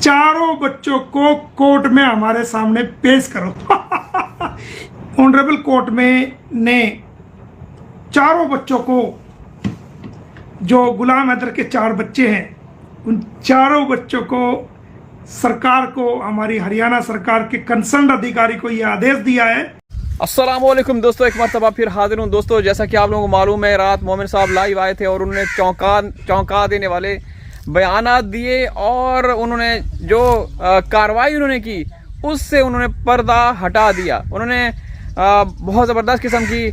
चारों बच्चों को कोर्ट में हमारे सामने पेश करो। ऑनरेबल कोर्ट में ने चारों बच्चों को, जो गुलाम हैदर के 4 बच्चे हैं, उन चारों बच्चों को सरकार को, हमारी हरियाणा सरकार के कंसर्न अधिकारी को यह आदेश दिया है। अस्सलाम वालेकुम दोस्तों, एक मरतबा फिर हाजिर हूँ। दोस्तों, जैसा कि आप लोगों को मालूम है, रात मोमिन साहब लाइव आए थे और उन्होंने चौंका देने वाले बयानात दिए और उन्होंने जो कार्रवाई उन्होंने की उससे उन्होंने पर्दा हटा दिया। उन्होंने बहुत ज़बरदस्त किस्म की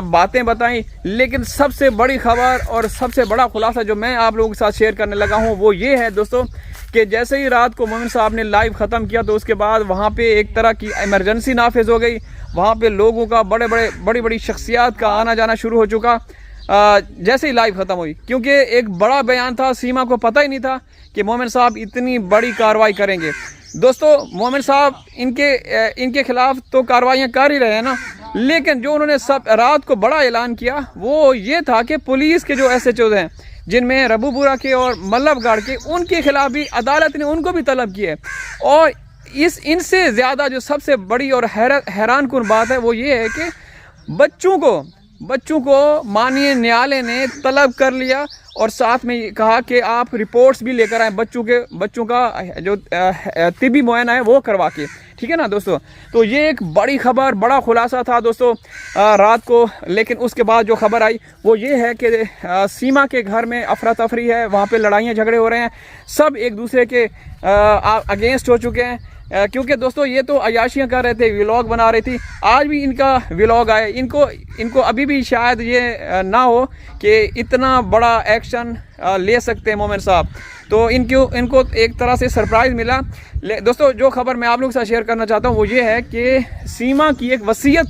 बातें बताई, लेकिन सबसे बड़ी खबर और सबसे बड़ा खुलासा जो मैं आप लोगों के साथ शेयर करने लगा हूँ वो ये है दोस्तों कि जैसे ही रात को मोमिन साहब ने लाइव ख़त्म किया तो उसके बाद वहाँ पे एक तरह की इमरजेंसी नाफिज हो गई। वहाँ पे लोगों का बड़ी बड़ी शख्सियात का आना जाना शुरू हो चुका जैसे ही लाइव ख़त्म हुई, क्योंकि एक बड़ा बयान था। सीमा को पता ही नहीं था कि मोमिन साहब इतनी बड़ी कार्रवाई करेंगे। दोस्तों, मोमिन साहब इनके खिलाफ तो कार्रवाइयाँ कर ही रहे हैं ना, लेकिन जो उन्होंने सब रात को बड़ा ऐलान किया वो ये था कि पुलिस के जो SHOs हैं, जिनमें रबूपुरा के और मल्लभगढ़ के, उनके खिलाफ भी अदालत ने उनको भी तलब की है। और इनसे ज़्यादा जो सबसे बड़ी और हैरान कुन बात है वो ये है कि बच्चों को माननीय न्यायालय ने तलब कर लिया और साथ में कहा कि आप रिपोर्ट्स भी लेकर आए बच्चों का जो तिबी मुआयना है वो करवा के, ठीक है ना दोस्तों। तो ये एक बड़ी खबर, बड़ा खुलासा था दोस्तों रात को। लेकिन उसके बाद जो खबर आई वो ये है कि सीमा के घर में अफरा तफरी है, वहाँ पे लड़ाइयाँ झगड़े हो रहे हैं, सब एक दूसरे के अगेंस्ट हो चुके हैं। क्योंकि दोस्तों ये तो अयाशियाँ कर रहे थे, व्लॉग बना रही थी, आज भी इनका व्लॉग आए। इनको अभी भी शायद ये ना हो कि इतना बड़ा एक्शन ले सकते हैं मोमिन साहब, तो इनको एक तरह से सरप्राइज़ मिला। दोस्तों, जो खबर मैं आप लोगों के साथ शेयर करना चाहता हूँ वो ये है कि सीमा की एक वसीयत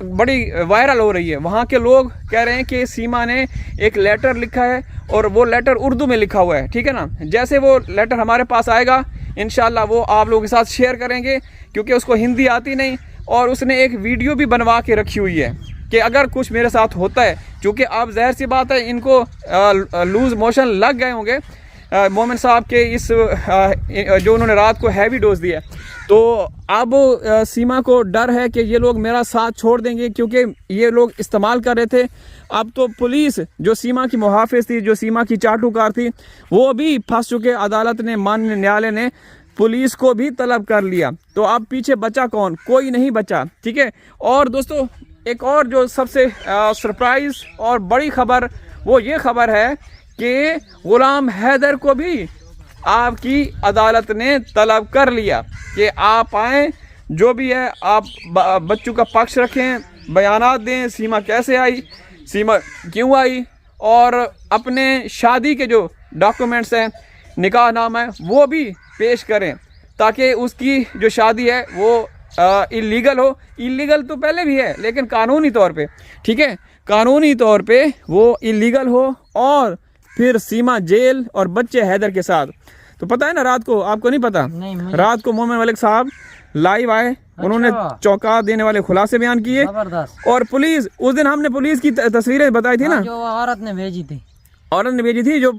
बड़ी वायरल हो रही है। वहाँ के लोग कह रहे हैं कि सीमा ने एक लेटर लिखा है और वो लेटर उर्दू में लिखा हुआ है, ठीक है ना। जैसे वो लेटर हमारे पास आएगा इंशाल्लाह वो आप लोगों के साथ शेयर करेंगे, क्योंकि उसको हिंदी आती नहीं और उसने एक वीडियो भी बनवा के रखी हुई है कि अगर कुछ मेरे साथ होता है, क्योंकि अब जाहिर सी बात है इनको लूज़ मोशन लग गए होंगे मोमिन साहब के इस जो उन्होंने रात को हैवी डोज दिया। तो अब सीमा को डर है कि ये लोग मेरा साथ छोड़ देंगे, क्योंकि ये लोग इस्तेमाल कर रहे थे। अब तो पुलिस जो सीमा की मुहाफिज थी, जो सीमा की चाटुकार थी, वो भी फंस चुके। अदालत ने, माननीय न्यायालय ने पुलिस को भी तलब कर लिया। तो अब पीछे बचा कौन? कोई नहीं बचा, ठीक है। और दोस्तों, एक और जो सबसे सरप्राइज़ और बड़ी खबर वो ये खबर है कि गुलाम हैदर को भी आपकी अदालत ने तलब कर लिया कि आप आएँ, जो भी है आप बच्चों का पक्ष रखें, बयानात दें, सीमा कैसे आई, सीमा क्यों आई, और अपने शादी के जो डॉक्यूमेंट्स हैं, निकाह नामा है, वो भी पेश करें, ताकि उसकी जो शादी है वो इलीगल हो। इलीगल तो पहले भी है, लेकिन कानूनी तौर पे, ठीक है, कानूनी तौर पे वो इलीगल हो और फिर सीमा जेल और बच्चे हैदर के साथ। तो पता है ना, रात को, आपको नहीं पता? नहीं, रात को मोमिन मलिक साहब लाइव आए, उन्होंने चौंका देने वाले खुलासे बयान किए। और पुलिस, उस दिन हमने पुलिस की तस्वीरें बताई थी ना, जो औरत ने भेजी थी, जो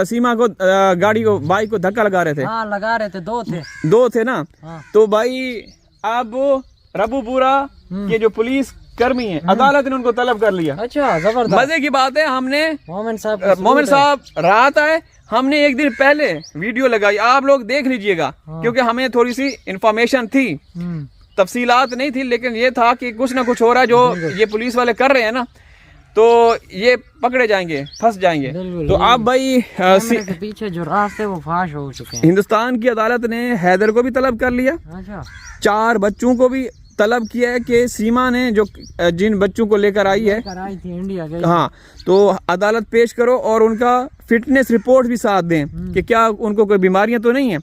सीमा को गाड़ी को, बाइक को धक्का लगा रहे थे। हाँ, लगा रहे थे, दो थे ना। हाँ। तो भाई अब रबूपुरा के जो पुलिस कर्मी हैं, अदालत ने उनको तलब कर लिया। अच्छा, जबरदस्त। मजे की बात है, हमने मोमिन साहब रात आए, हमने एक दिन पहले वीडियो लगाई, आप लोग देख लीजिएगा। हाँ। क्योंकि हमें थोड़ी सी इंफॉर्मेशन थी, तफसीलात नहीं थी, लेकिन ये था कि कुछ ना कुछ हो रहा है, जो ये पुलिस वाले कर रहे हैं ना, तो ये पकड़े जाएंगे, फंस जाएंगे। तो आप भाई के पीछे जो रास्ते वो फाश हो चुके हैं। हिंदुस्तान की अदालत ने हैदर को भी तलब कर लिया। अच्छा। 4 बच्चों को भी तलब किया है कि सीमा ने जो जिन बच्चों को लेकर आई थी इंडिया गई। हाँ, तो अदालत पेश करो और उनका फिटनेस रिपोर्ट भी साथ दें कि क्या उनको कोई बीमारियां तो नहीं है,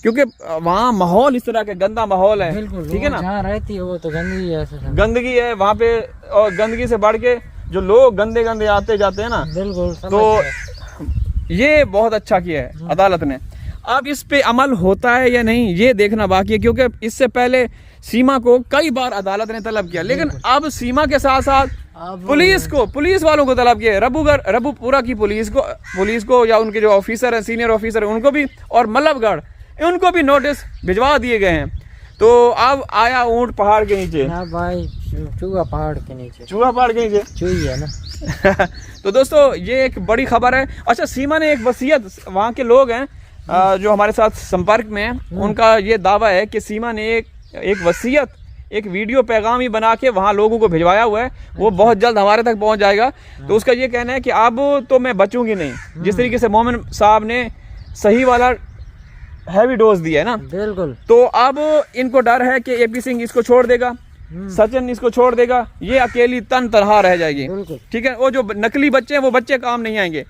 क्योंकि वहाँ माहौल इस तरह का गंदा माहौल है, ठीक है ना। जहाँ रहती है वो तो गंदगी है वहाँ पे, और गंदगी से बढ़ के जो लोग गंदे आते जाते हैं ना, तो ये बहुत अच्छा किया है अदालत ने। अब इस पे अमल होता है या नहीं ये देखना बाकी है, क्योंकि इससे पहले सीमा को कई बार अदालत ने तलब किया, लेकिन अब सीमा के साथ साथ अब पुलिस वालों को तलब किया, रबूपुरा की पुलिस को या उनके जो ऑफिसर हैं, सीनियर ऑफिसर हैं, उनको भी, और मल्लभगढ़ उनको भी नोटिस भिजवा दिए गए हैं। तो अब आया ऊंट पहाड़ के नीचे। हाँ भाई, चूहा पहाड़ के नीचे, चूही है ना। तो दोस्तों ये एक बड़ी खबर है। अच्छा, सीमा ने एक वसीयत, वहाँ के लोग हैं जो हमारे साथ संपर्क में हैं, उनका ये दावा है कि सीमा ने एक वसीयत, एक वीडियो पैगाम ही बना के वहाँ लोगों को भिजवाया हुआ है, वो बहुत जल्द हमारे तक पहुँच जाएगा। तो उसका ये कहना है कि अब तो मैं बचूंगी नहीं। जिस तरीके से मोमिन साहब ने सही वाला हैवी डोज दिया है ना, बिल्कुल, तो अब इनको डर है कि एपी सिंह इसको छोड़ देगा, सचिन इसको छोड़ देगा, ये अकेली तनहा रह जाएगी। ठीक है, वो जो नकली बच्चे हैं वो बच्चे काम नहीं आएंगे।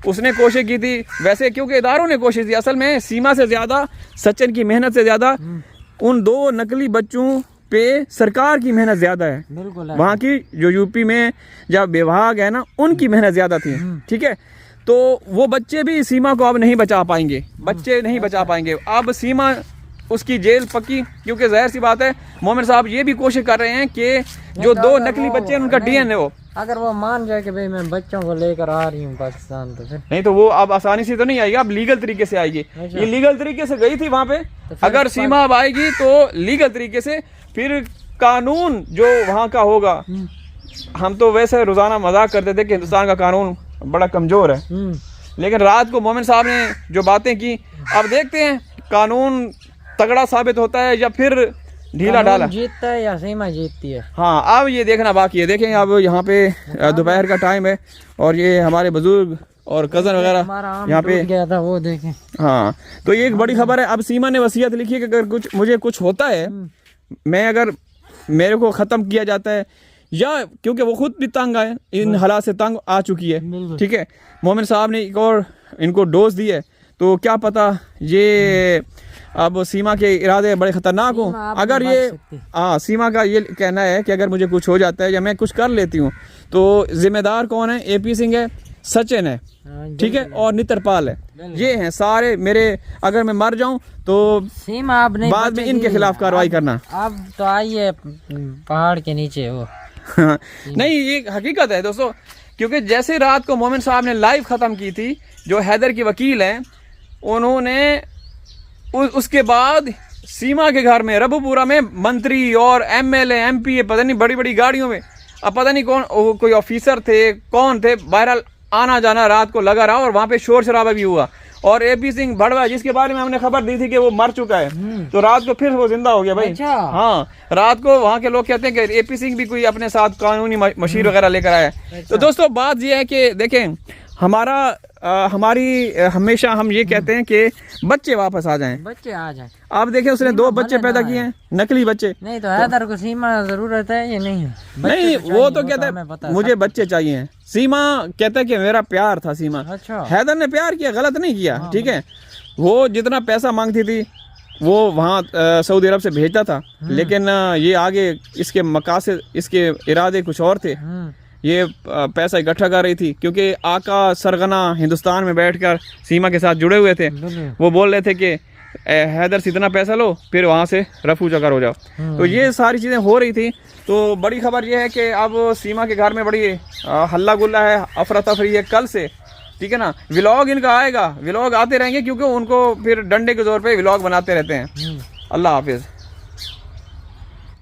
उसने कोशिश की थी वैसे, क्योंकि इदारों ने कोशिश की, असल में सीमा से ज्यादा, सचिन की मेहनत से ज्यादा उन 2 नकली बच्चों पे सरकार की मेहनत ज्यादा है। वहाँ की जो यूपी में जब विभाग है ना, उनकी मेहनत ज्यादा थी। ठीक है, तो वो बच्चे भी सीमा को अब नहीं बचा पाएंगे, बच्चे नहीं बचा पाएंगे। अब सीमा उसकी जेल पक्की, क्योंकि जाहिर सी बात है मोमिन साहब ये भी कोशिश कर रहे हैं कि जो 2 नकली बच्चे हैं उनका डीएनए हो। अगर वो मान जाए कि भाई मैं बच्चों को लेकर आ रही हूँ पाकिस्तान, तो फिर नहीं, तो वो अब आसानी से तो नहीं आएगी, अब लीगल तरीके से आएगी। ये लीगल तरीके से गई थी वहाँ पे, अगर सीमा अब आएगी तो लीगल तरीके से, फिर कानून जो वहाँ का होगा। हम तो वैसे रोजाना मजाक करते थे कि हिंदुस्तान का कानून बड़ा कमजोर है, लेकिन रात को मोमिन साहब ने जो बातें की, अब देखते हैं कानून तगड़ा साबित होता है या फिर ढीला डाला, जीतता है या सीमा जीतती है। हाँ, अब ये देखना बाकी है। देखें, अब यहाँ पे दोपहर का टाइम है और ये हमारे बुजुर्ग और कजन वगैरह यहाँ पे गया था, वो देखें। हाँ, तो ये एक बड़ी खबर है। अब सीमा ने वसीयत लिखी है कि अगर मुझे कुछ होता है, मैं अगर मेरे को ख़त्म किया जाता है, या क्योंकि वो खुद भी तंग आए, इन हालात से तंग आ चुकी है। ठीक है, मोमिन साहब ने एक और इनको डोज दी है, तो क्या पता ये अब सीमा के इरादे बड़े खतरनाक हों। अगर ये सीमा का ये कहना है कि अगर मुझे कुछ हो जाता है या मैं कुछ कर लेती हूँ, तो जिम्मेदार कौन है? एपी सिंह है, सचिन है, ठीक है, और नित्रपाल है। ये हैं सारे मेरे, अगर मैं मर जाऊं तो सीमा अब नहीं बाद में इनके खिलाफ कार्रवाई करना। अब तो आइए पहाड़ के नीचे हो। नहीं, ये हकीकत है दोस्तों, क्योंकि जैसे रात को मोमिन साहब ने लाइव ख़त्म की थी, जो हैदर की वकील हैं, उन्होंने उसके बाद सीमा के घर में रबूपुरा में मंत्री और एमएलए एमपी, पता नहीं बड़ी बड़ी गाड़ियों में, अब पता नहीं कौन, कोई ऑफिसर थे, कौन थे, बहरहाल आना जाना रात को लगा रहा और वहाँ पे शोर शराबा भी हुआ। और एपी सिंह भड़वा, जिसके बारे में हमने खबर दी थी कि वो मर चुका है, तो रात को फिर वो जिंदा हो गया भाई। अच्छा। हाँ, रात को वहाँ के लोग कहते हैं कि एपी सिंह भी कोई अपने साथ कानूनी मशीर वगैरह लेकर आया। तो दोस्तों बात ये है कि देखें, हमारी हमेशा हम ये कहते हैं कि बच्चे वापस आ जाएं, बच्चे आ जाएं। आप देखें, उसने 2 बच्चे पैदा किए हैं, नकली बच्चे। नहीं तो हैदर को सीमा जरूरत है या नहीं? नहीं, वो तो कहता है मुझे बच्चे चाहिए। सीमा कहता है कि मेरा प्यार था सीमा। अच्छा। हैदर ने प्यार किया, गलत नहीं किया। ठीक है, वो जितना पैसा मांगती थी वो वहाँ सऊदी अरब से भेजता था, लेकिन ये आगे इसके मकासद, इसके इरादे कुछ और थे। ये पैसा इकट्ठा कर रही थी, क्योंकि आका सरगना हिंदुस्तान में बैठकर सीमा के साथ जुड़े हुए थे। वो बोल रहे थे कि हैदर से इतना पैसा लो, फिर वहाँ से रफू चक्कर हो जाओ। तो ये सारी चीज़ें हो रही थी। तो बड़ी खबर ये है कि अब सीमा के घर में बड़ी हल्ला गुल्ला है, अफरा तफरी है कल से। ठीक है ना, व्लॉग इनका आएगा, व्लॉग आते रहेंगे, क्योंकि उनको फिर डंडे के जोर पे व्लॉग बनाते रहते हैं। अल्लाह हाफिज़।